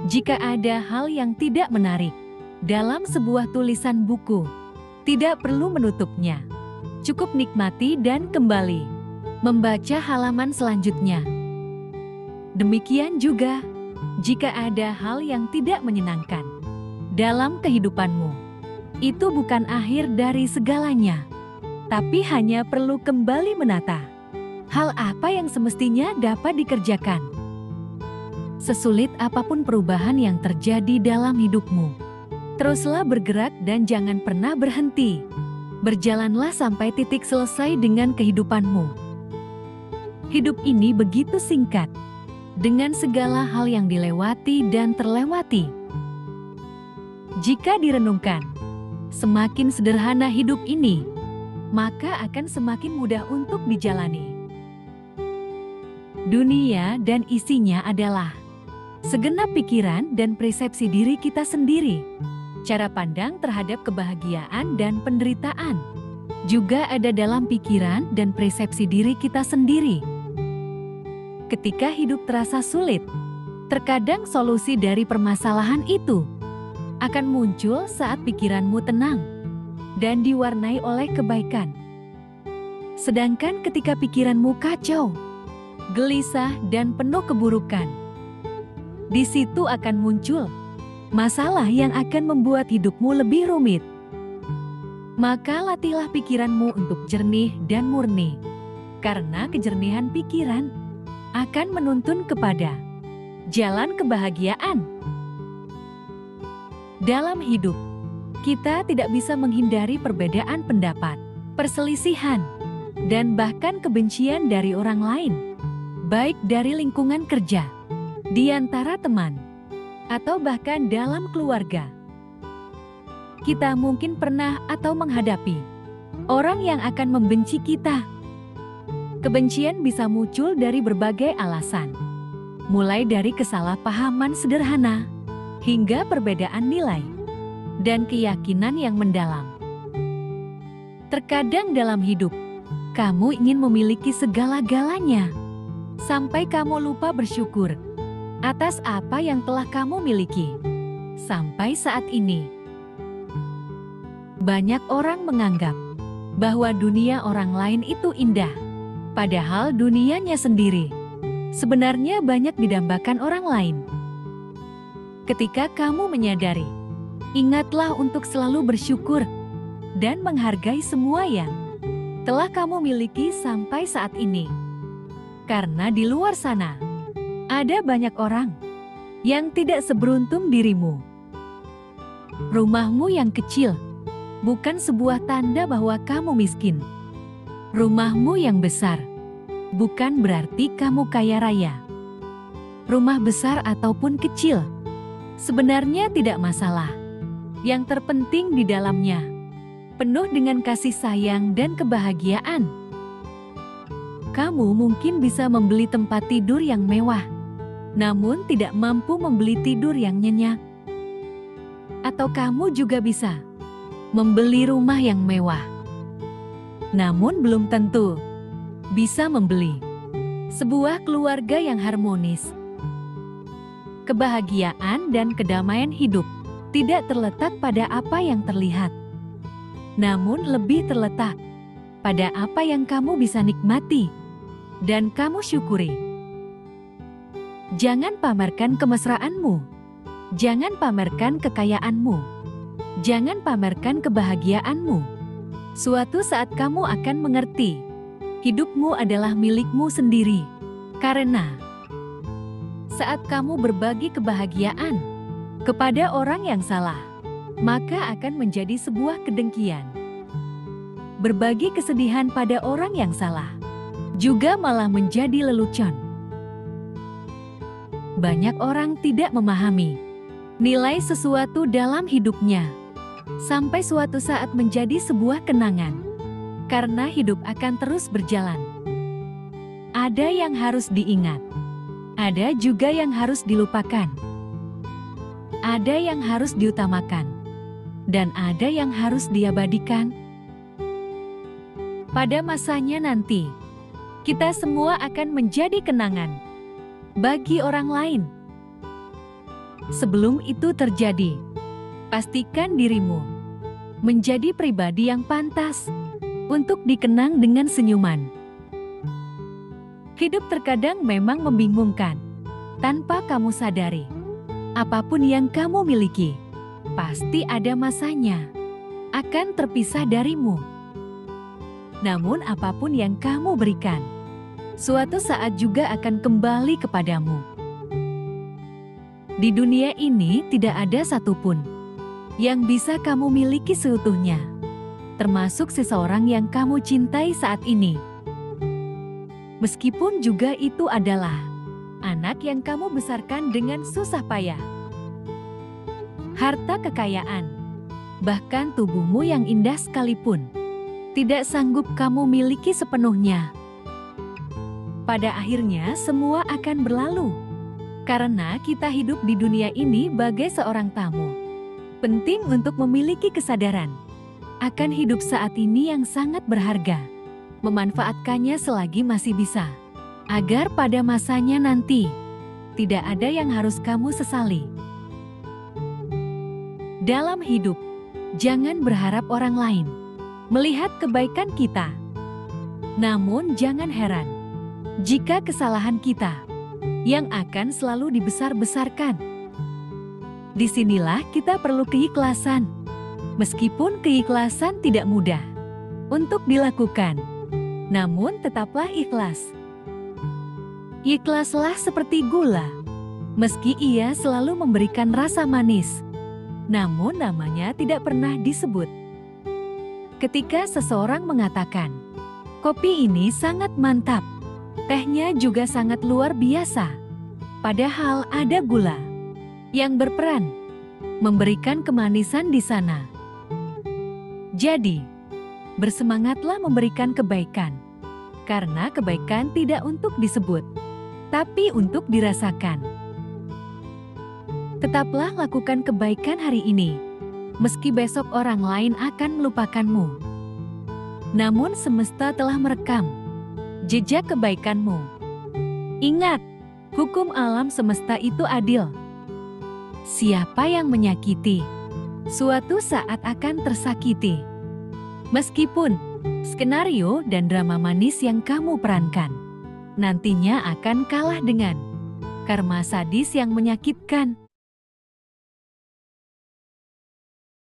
Jika ada hal yang tidak menarik dalam sebuah tulisan buku, tidak perlu menutupnya. Cukup nikmati dan kembali membaca halaman selanjutnya. Demikian juga, jika ada hal yang tidak menyenangkan dalam kehidupanmu, itu bukan akhir dari segalanya, tapi hanya perlu kembali menata hal apa yang semestinya dapat dikerjakan. Sesulit apapun perubahan yang terjadi dalam hidupmu, teruslah bergerak dan jangan pernah berhenti. Berjalanlah sampai titik selesai dengan kehidupanmu. Hidup ini begitu singkat, dengan segala hal yang dilewati dan terlewati. Jika direnungkan, semakin sederhana hidup ini, maka akan semakin mudah untuk dijalani. Dunia dan isinya adalah segenap pikiran dan persepsi diri kita sendiri. Cara pandang terhadap kebahagiaan dan penderitaan juga ada dalam pikiran dan persepsi diri kita sendiri. Ketika hidup terasa sulit, terkadang solusi dari permasalahan itu akan muncul saat pikiranmu tenang dan diwarnai oleh kebaikan. Sedangkan ketika pikiranmu kacau, gelisah dan penuh keburukan, di situ akan muncul masalah yang akan membuat hidupmu lebih rumit. Maka latihlah pikiranmu untuk jernih dan murni, karena kejernihan pikiran akan menuntun kepada jalan kebahagiaan. Dalam hidup, kita tidak bisa menghindari perbedaan pendapat, perselisihan, dan bahkan kebencian dari orang lain, baik dari lingkungan kerja, di antara teman, atau bahkan dalam keluarga. Kita mungkin pernah atau menghadapi orang yang akan membenci kita. Kebencian bisa muncul dari berbagai alasan, mulai dari kesalahpahaman sederhana, hingga perbedaan nilai dan keyakinan yang mendalam. Terkadang dalam hidup, kamu ingin memiliki segala-galanya, sampai kamu lupa bersyukur atas apa yang telah kamu miliki. Sampai saat ini, banyak orang menganggap bahwa dunia orang lain itu indah, padahal dunianya sendiri sebenarnya banyak didambakan orang lain. Ketika kamu menyadari, ingatlah untuk selalu bersyukur dan menghargai semua yang telah kamu miliki sampai saat ini. Karena di luar sana, ada banyak orang yang tidak seberuntung dirimu. Rumahmu yang kecil bukan sebuah tanda bahwa kamu miskin. Rumahmu yang besar bukan berarti kamu kaya raya. Rumah besar ataupun kecil sebenarnya tidak masalah. Yang terpenting di dalamnya penuh dengan kasih sayang dan kebahagiaan. Kamu mungkin bisa membeli tempat tidur yang mewah, namun tidak mampu membeli tidur yang nyenyak. Atau kamu juga bisa membeli rumah yang mewah, namun belum tentu bisa membeli sebuah keluarga yang harmonis. Kebahagiaan dan kedamaian hidup tidak terletak pada apa yang terlihat, namun lebih terletak pada apa yang kamu bisa nikmati dan kamu syukuri. Jangan pamerkan kemesraanmu, jangan pamerkan kekayaanmu, jangan pamerkan kebahagiaanmu. Suatu saat kamu akan mengerti, hidupmu adalah milikmu sendiri. Karena saat kamu berbagi kebahagiaan kepada orang yang salah, maka akan menjadi sebuah kedengkian. Berbagi kesedihan pada orang yang salah juga malah menjadi lelucon. Banyak orang tidak memahami nilai sesuatu dalam hidupnya, sampai suatu saat menjadi sebuah kenangan. Karena hidup akan terus berjalan. Ada yang harus diingat, ada juga yang harus dilupakan. Ada yang harus diutamakan, dan ada yang harus diabadikan. Pada masanya nanti, kita semua akan menjadi kenangan bagi orang lain. Sebelum itu terjadi, pastikan dirimu menjadi pribadi yang pantas untuk dikenang dengan senyuman. Hidup terkadang memang membingungkan. Tanpa kamu sadari, apapun yang kamu miliki pasti ada masanya akan terpisah darimu. Namun apapun yang kamu berikan, suatu saat juga akan kembali kepadamu. Di dunia ini tidak ada satupun yang bisa kamu miliki seutuhnya, termasuk seseorang yang kamu cintai saat ini. Meskipun juga itu adalah anak yang kamu besarkan dengan susah payah. Harta kekayaan, bahkan tubuhmu yang indah sekalipun, tidak sanggup kamu miliki sepenuhnya. Pada akhirnya semua akan berlalu, karena kita hidup di dunia ini bagai seorang tamu. Penting untuk memiliki kesadaran akan hidup saat ini yang sangat berharga, memanfaatkannya selagi masih bisa, agar pada masanya nanti tidak ada yang harus kamu sesali. Dalam hidup, jangan berharap orang lain melihat kebaikan kita. Namun jangan heran jika kesalahan kita yang akan selalu dibesar-besarkan. Disinilah kita perlu keikhlasan. Meskipun keikhlasan tidak mudah untuk dilakukan, namun tetaplah ikhlas. Ikhlaslah seperti gula. Meski ia selalu memberikan rasa manis, namun namanya tidak pernah disebut. Ketika seseorang mengatakan, kopi ini sangat mantap, tehnya juga sangat luar biasa, padahal ada gula yang berperan memberikan kemanisan di sana. Jadi, bersemangatlah memberikan kebaikan, karena kebaikan tidak untuk disebut, tapi untuk dirasakan. Tetaplah lakukan kebaikan hari ini, meski besok orang lain akan melupakanmu. Namun semesta telah merekam jejak kebaikanmu. Ingat, hukum alam semesta itu adil. Siapa yang menyakiti, suatu saat akan tersakiti. Meskipun skenario dan drama manis yang kamu perankan nantinya akan kalah dengan karma sadis yang menyakitkan.